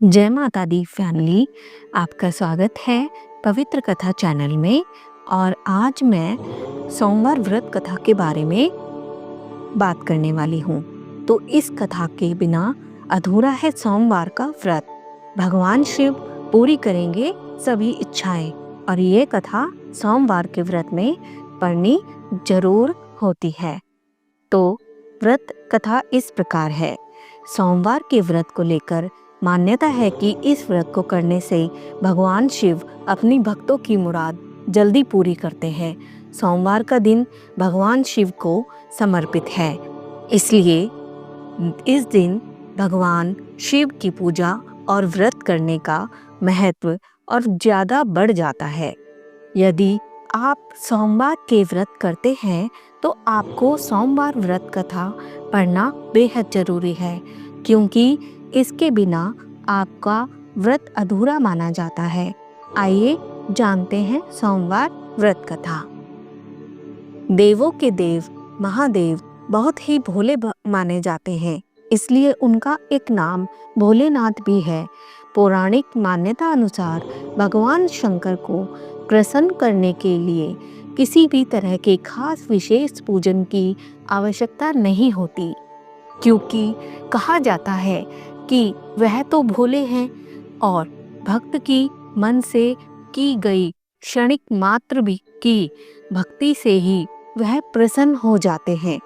जय माता दी फैमिली। आपका स्वागत है पवित्र कथा चैनल में। और आज मैं सोमवार व्रत कथा के बारे में बात करने वाली हूँ। तो इस कथा के बिना अधूरा है सोमवार का व्रत। भगवान शिव पूरी करेंगे सभी इच्छाएं और ये कथा सोमवार के व्रत में पढ़नी जरूर होती है। तो व्रत कथा इस प्रकार है। सोमवार के व्रत को लेकर मान्यता है कि इस व्रत को करने से भगवान शिव अपनी भक्तों की मुराद जल्दी पूरी करते हैं। सोमवार का दिन भगवान शिव को समर्पित है, इसलिए इस दिन भगवान शिव की पूजा और व्रत करने का महत्व और ज़्यादा बढ़ जाता है। यदि आप सोमवार के व्रत करते हैं तो आपको सोमवार व्रत कथा पढ़ना बेहद ज़रूरी है, क्योंकि इसके बिना आपका व्रत अधूरा माना जाता है। आइए जानते हैं सोमवार व्रत कथा। देवों के देव महादेव बहुत ही भोले माने जाते हैं, इसलिए उनका एक नाम भोलेनाथ भी है। पौराणिक मान्यता अनुसार भगवान शंकर को प्रसन्न करने के लिए किसी भी तरह के खास विशेष पूजन की आवश्यकता नहीं होती, क्योंकि कहा जाता है कि वह तो भोले हैं और भक्त की मन से की गई क्षणिक मात्र भी की भक्ति से ही वह प्रसन्न हो जाते हैं।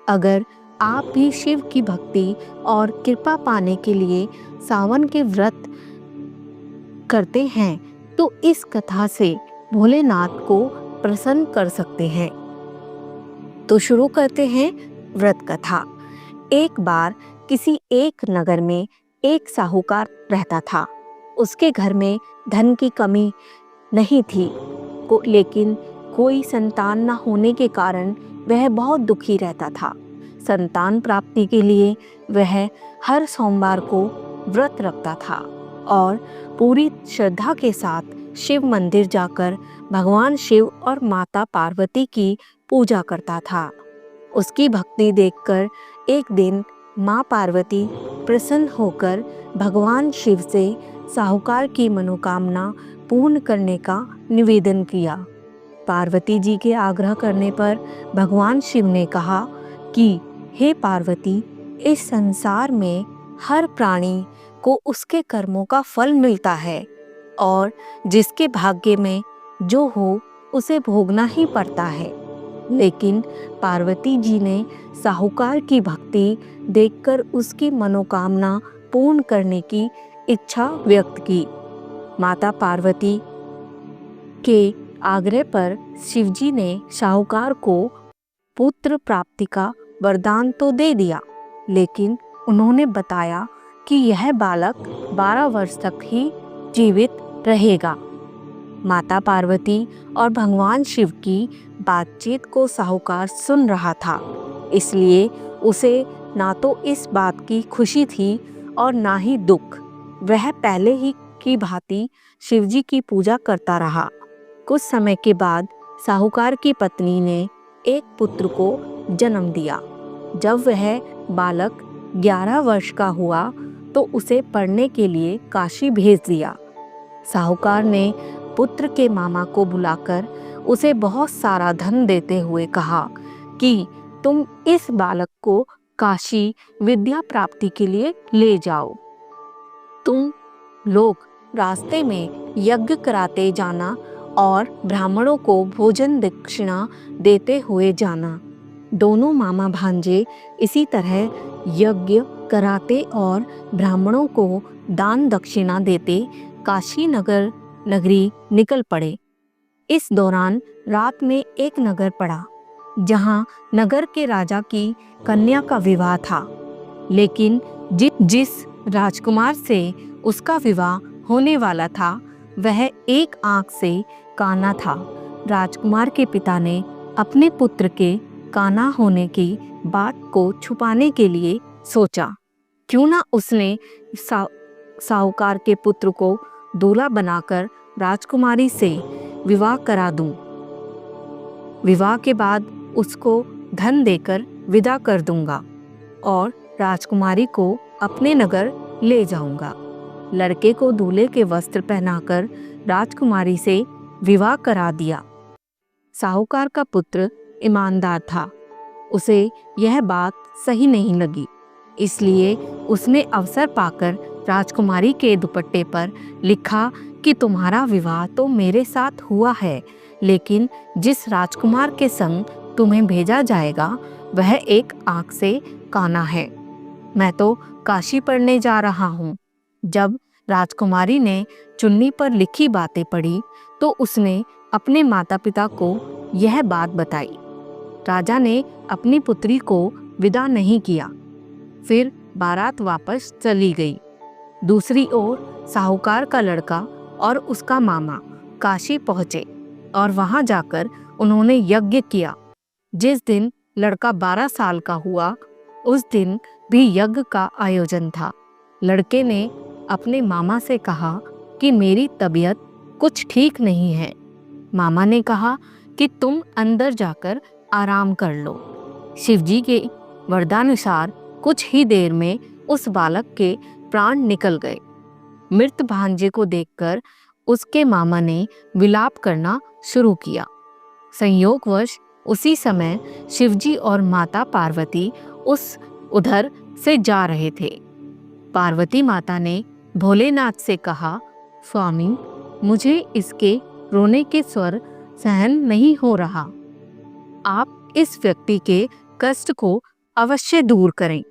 अगर आप भी शिव की भक्ति और कृपा पाने के लिए सावन के व्रत करते हैं तो इस कथा से भोलेनाथ को प्रसन्न कर सकते हैं। तो शुरू करते हैं व्रत कथा। एक बार किसी एक नगर में एक साहूकार रहता था। उसके घर में धन की कमी नहीं थी, लेकिन कोई संतान न होने के कारण वह बहुत दुखी रहता था। संतान प्राप्ति के लिए वह हर सोमवार को व्रत रखता था और पूरी श्रद्धा के साथ शिव मंदिर जाकर भगवान शिव और माता पार्वती की पूजा करता था। उसकी भक्ति देखकर एक दिन माँ पार्वती प्रसन्न होकर भगवान शिव से साहूकार की मनोकामना पूर्ण करने का निवेदन किया। पार्वती जी के आग्रह करने पर भगवान शिव ने कहा कि हे पार्वती, इस संसार में हर प्राणी को उसके कर्मों का फल मिलता है और जिसके भाग्य में जो हो उसे भोगना ही पड़ता है। लेकिन पार्वती जी ने साहूकार की भक्ति देखकर उसकी मनोकामना पूर्ण करने की इच्छा व्यक्त की। माता पार्वती के आग्रह पर शिवजी ने साहूकार को पुत्र प्राप्ति का वरदान तो दे दिया, लेकिन उन्होंने बताया कि यह बालक 12 वर्ष तक ही जीवित रहेगा। माता पार्वती और भगवान शिव की बातचीत को साहूकार सुन रहा था, इसलिए उसे ना तो इस बात की खुशी थी और ना ही दुख। वह पहले ही की भांति शिवजी की पूजा करता रहा। कुछ समय के बाद साहूकार की पत्नी ने एक पुत्र को जन्म दिया। जब वह बालक 11 वर्ष का हुआ तो उसे पढ़ने के लिए काशी भेज दिया। साहूकार ने पुत्र के मामा को बुलाकर उसे बहुत सारा धन देते हुए कहा कि तुम इस बालक को काशी विद्या प्राप्ति के लिए ले जाओ। तुम लोग रास्ते में यज्ञ कराते जाना और ब्राह्मणों को भोजन दक्षिणा देते हुए जाना। दोनों मामा भांजे इसी तरह यज्ञ कराते और ब्राह्मणों को दान दक्षिणा देते काशी नगरी निकल पड़े। इस दौरान रात में एक नगर पड़ा जहां नगर के राजा की कन्या का विवाह था, लेकिन जिस राजकुमार से उसका विवाह होने वाला था वह एक आंख से काना था। राजकुमार के पिता ने अपने पुत्र के काना होने की बात को छुपाने के लिए सोचा, क्यों ना उसने साहूकार के पुत्र को दूल्हा बनाकर राजकुमारी से विवाह करा दूं। विवाह के बाद उसको धन देकर विदा कर दूंगा और राजकुमारी को अपने नगर ले जाऊंगा। लड़के को दूल्हे के वस्त्र पहनाकर राजकुमारी से विवाह करा दिया। साहूकार का पुत्र ईमानदार था। उसे यह बात सही नहीं लगी, इसलिए उसने अवसर पाकर राजकुमारी के दुपट्टे पर लिखा कि तुम्हारा विवाह तो मेरे साथ हुआ है, लेकिन जिस राजकुमार के संग तुम्हें भेजा जाएगा वह एक आंख से काना है। मैं तो काशी पढ़ने जा रहा हूँ। जब राजकुमारी ने चुन्नी पर लिखी बातें पढ़ी तो उसने अपने माता पिता को यह बात बताई। राजा ने अपनी पुत्री को विदा नहीं किया। फिर बारात वापस चली गई। दूसरी ओर साहूकार का लड़का और उसका मामा काशी पहुंचे और वहां जाकर उन्होंने यज्ञ किया। जिस दिन लड़का 12 साल का हुआ उस दिन भी यज्ञ का आयोजन था। लड़के ने अपने मामा से कहा कि मेरी तबीयत कुछ ठीक नहीं है। मामा ने कहा कि तुम अंदर जाकर आराम कर लो। शिवजी के वरदानुसार कुछ ही देर में उस बालक के प्राण निकल गए। मृत भांजे को देखकर उसके मामा ने विलाप करना शुरू किया। संयोगवश उसी समय शिवजी और माता पार्वती उधर से जा रहे थे। पार्वती माता ने भोलेनाथ से कहा, स्वामी, मुझे इसके रोने के स्वर सहन नहीं हो रहा। आप इस व्यक्ति के कष्ट को अवश्य दूर करें।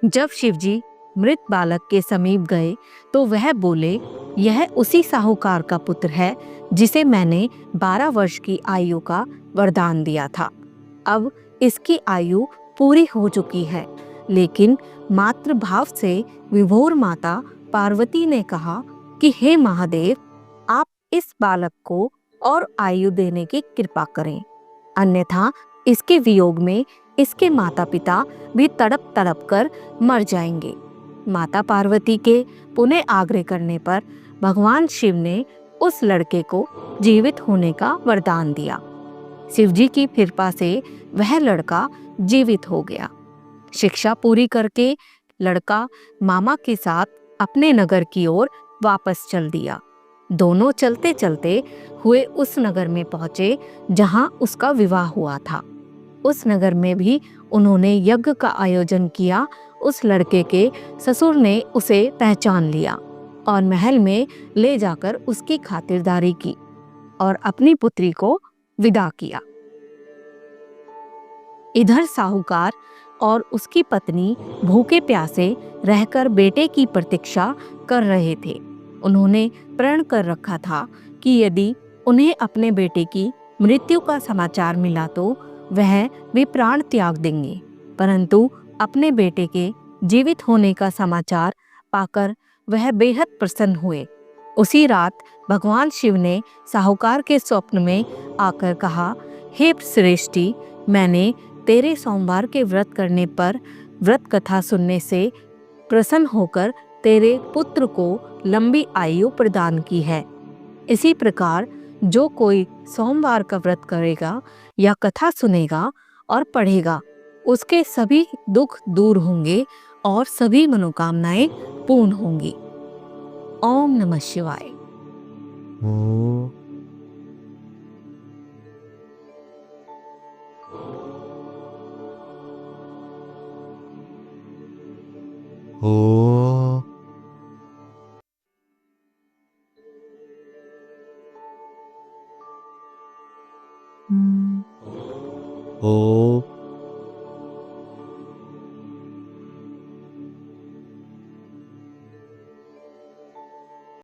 जब शिवजी मृत बालक के समीप गए तो वह बोले, यह उसी साहूकार का पुत्र है जिसे मैंने 12 वर्ष की आयु का वरदान दिया था। अब इसकी आयु पूरी हो चुकी है। लेकिन मातृभाव से विभोर माता पार्वती ने कहा कि हे महादेव, आप इस बालक को और आयु देने की कृपा करें, अन्यथा इसके वियोग में इसके माता पिता भी तड़प तड़प कर मर जाएंगे। माता पार्वती के पुनः आग्रह करने पर भगवान शिव ने उस लड़के को जीवित होने का वरदान दिया। शिवजी की कृपा से वह लड़का जीवित हो गया। शिक्षा पूरी करके लड़का मामा के साथ अपने नगर की ओर वापस चल दिया। दोनों चलते चलते हुए उस नगर में पहुंचे जहां उसका विवाह हुआ था। उस नगर में भी उन्होंने यज्ञ का आयोजन किया। उस लड़के के ससुर ने उसे पहचान लिया और महल में ले जाकर उसकी खातिरदारी की और अपनी पुत्री को विदा किया। इधर साहूकार और उसकी पत्नी भूखे प्यासे रहकर बेटे की प्रतीक्षा कर रहे थे। उन्होंने प्रण कर रखा था कि यदि उन्हें अपने बेटे की मृत्यु का समाचार मिला तो वह भी प्राण त्याग देंगे। परंतु अपने बेटे के जीवित होने का समाचार पाकर वह बेहद प्रसन्न हुए। उसी रात भगवान शिव ने साहूकार के स्वप्न में आकर कहा, हे श्रेष्ठी, मैंने तेरे सोमवार के व्रत करने पर व्रत कथा सुनने से प्रसन्न होकर तेरे पुत्र को लंबी आयु प्रदान की है। इसी प्रकार जो कोई सोमवार का व्रत करेगा या कथा सुनेगा और पढ़ेगा, उसके सभी दुख दूर होंगे और सभी मनोकामनाएं पूर्ण होंगी। ओम नमः शिवाय। ओ